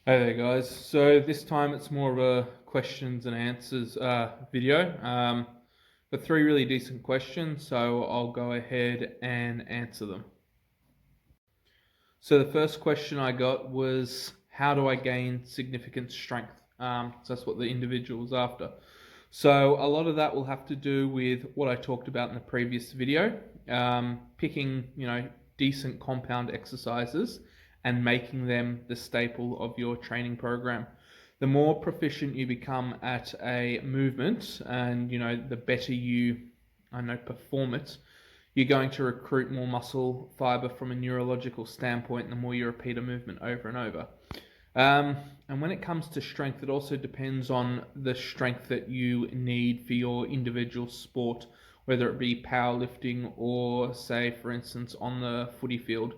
Hey there guys, so this time it's more of a questions and answers video. Got three really decent questions, so I'll go ahead and answer them. So the first question I got was, how do I gain significant strength? So that's what the individual was after. So a lot of that will have to do with what I talked about in the previous video, picking, decent compound exercises and making them the staple of your training program. The more proficient you become at a movement and, the better you, perform it, you're going to recruit more muscle fiber from a neurological standpoint the more you repeat a movement over and over. And when it comes to strength, it also depends on the strength that you need for your individual sport, whether it be powerlifting or, say, for instance, on the footy field.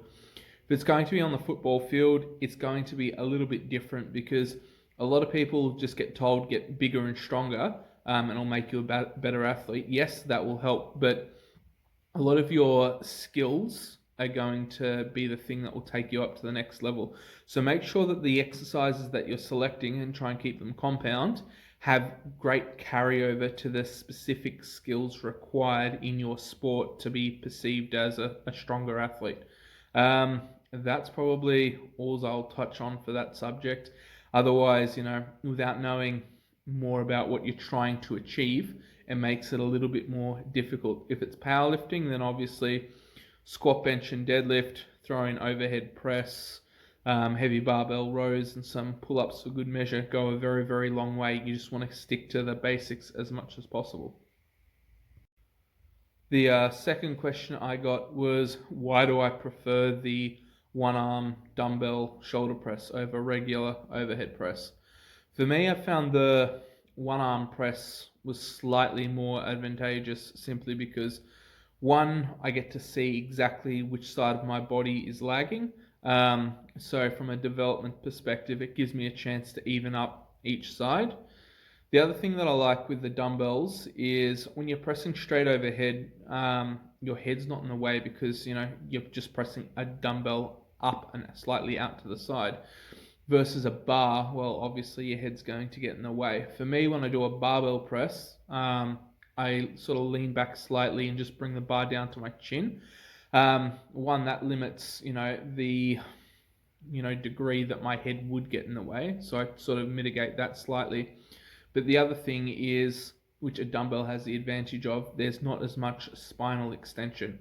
If it's going to be on the football field, it's going to be a little bit different because a lot of people just get told get bigger and stronger, and it'll make you a better athlete. Yes, that will help, but a lot of your skills are going to be the thing that will take you up to the next level. So make sure that the exercises that you're selecting, and try and keep them compound, have great carryover to the specific skills required in your sport to be perceived as a stronger athlete. That's probably all I'll touch on for that subject. Otherwise, without knowing more about what you're trying to achieve, it makes it a little bit more difficult. If it's powerlifting, then obviously squat, bench, and deadlift, throw in overhead press, heavy barbell rows, and some pull-ups for good measure go a very, very long way. You just want to stick to the basics as much as possible. The second question I got was, why do I prefer the one-arm dumbbell shoulder press over regular overhead press? For me, I found the one-arm press was slightly more advantageous simply because, one, I get to see exactly which side of my body is lagging. So from a development perspective, it gives me a chance to even up each side. The other thing that I like with the dumbbells is when you're pressing straight overhead, your head's not in the way because, you're just pressing a dumbbell up and slightly out to the side. Versus a bar, well, obviously your head's going to get in the way. For me, when I do a barbell press, I sort of lean back slightly and just bring the bar down to my chin. One, that limits, the degree that my head would get in the way. So I sort of mitigate that slightly. But the other thing is, which a dumbbell has the advantage of, there's not as much spinal extension.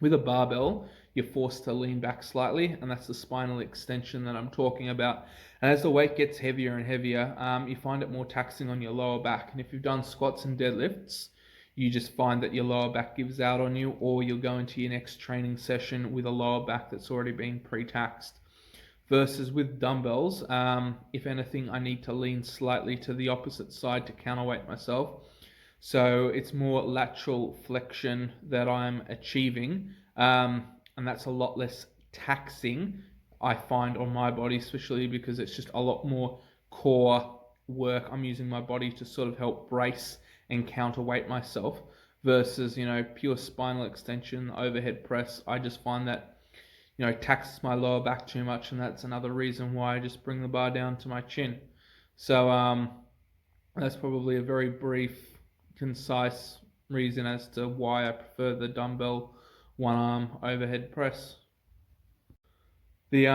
With a barbell, you're forced to lean back slightly, and that's the spinal extension that I'm talking about. And as the weight gets heavier and heavier, you find it more taxing on your lower back. And if you've done squats and deadlifts, you just find that your lower back gives out on you, or you'll go into your next training session with a lower back that's already been pre-taxed. Versus with dumbbells, if anything, I need to lean slightly to the opposite side to counterweight myself. So it's more lateral flexion that I'm achieving, and that's a lot less taxing, I find, on my body, especially because it's just a lot more core work. I'm using my body to sort of help brace and counterweight myself versus, pure spinal extension, overhead press. I just find that, taxes my lower back too much, and that's another reason why I just bring the bar down to my chin. So that's probably a very brief, concise reason as to why I prefer the dumbbell one-arm overhead press. The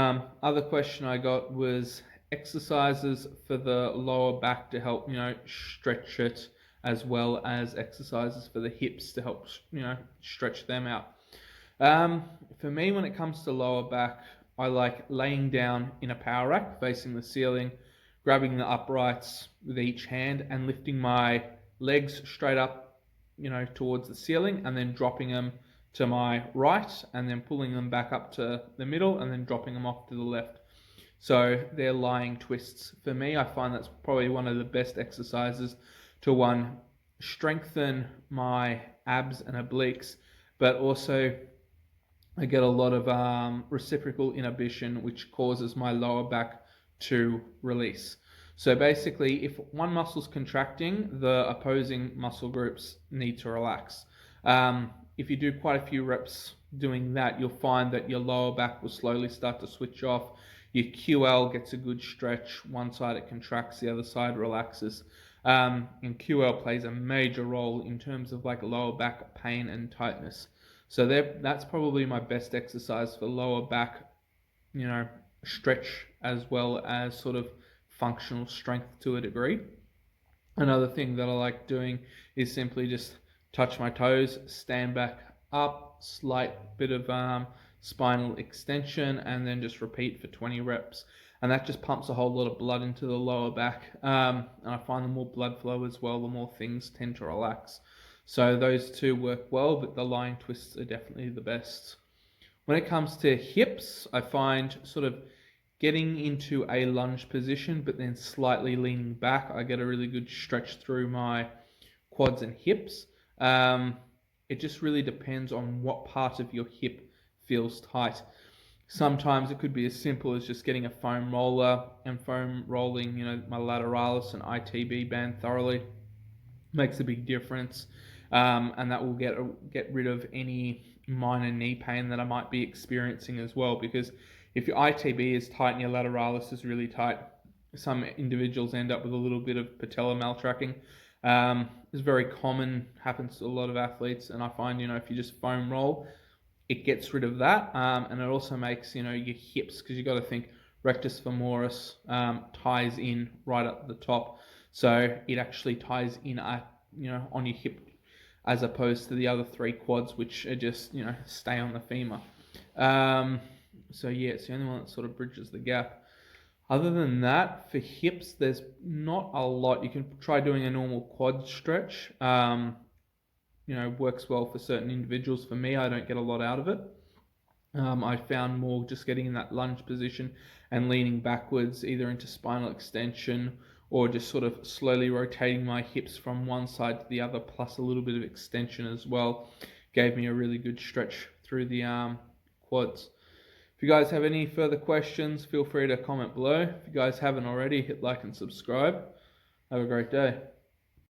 other question I got was exercises for the lower back to help, stretch it, as well as exercises for the hips to help, stretch them out. For me, when it comes to lower back, I like laying down in a power rack facing the ceiling, grabbing the uprights with each hand and lifting my legs straight up, towards the ceiling, and then dropping them to my right, and then pulling them back up to the middle, and then dropping them off to the left. So they're lying twists. For me, I find that's probably one of the best exercises to, one, strengthen my abs and obliques, but also I get a lot of reciprocal inhibition, which causes my lower back to release. So basically, if one muscle's contracting, the opposing muscle groups need to relax. If you do quite a few reps doing that, you'll find that your lower back will slowly start to switch off. Your QL gets a good stretch. One side it contracts, the other side relaxes. And QL plays a major role in terms of like lower back pain and tightness. So that's probably my best exercise for lower back, stretch as well as sort of functional strength to a degree. Another thing that I like doing is simply just touch my toes, stand back up, slight bit of spinal extension, and then just repeat for 20 reps. And that just pumps a whole lot of blood into the lower back. And I find the more blood flow as well, the more things tend to relax. So those two work well, but the lying twists are definitely the best. When it comes to hips, I find sort of getting into a lunge position, but then slightly leaning back, I get a really good stretch through my quads and hips. It just really depends on what part of your hip feels tight. Sometimes it could be as simple as just getting a foam roller and foam rolling, my lateralis and ITB band thoroughly. Makes a big difference. And that will get rid of any minor knee pain that I might be experiencing as well, because if your ITB is tight and your lateralis is really tight, some individuals end up with a little bit of patella maltracking. It's very common, happens to a lot of athletes, and I find, if you just foam roll, it gets rid of that, and it also makes, your hips, because you got to think rectus femoris ties in right at the top, so it actually ties in at, on your hip, as opposed to the other three quads, which are just, stay on the femur. So yeah, it's the only one that sort of bridges the gap. Other than that, for hips, there's not a lot. You can try doing a normal quad stretch. Works well for certain individuals. For me, I don't get a lot out of it. I found more just getting in that lunge position and leaning backwards, either into spinal extension or just sort of slowly rotating my hips from one side to the other, plus a little bit of extension as well. Gave me a really good stretch through the quads. If you guys have any further questions, feel free to comment below. If you guys haven't already, hit like and subscribe. Have a great day.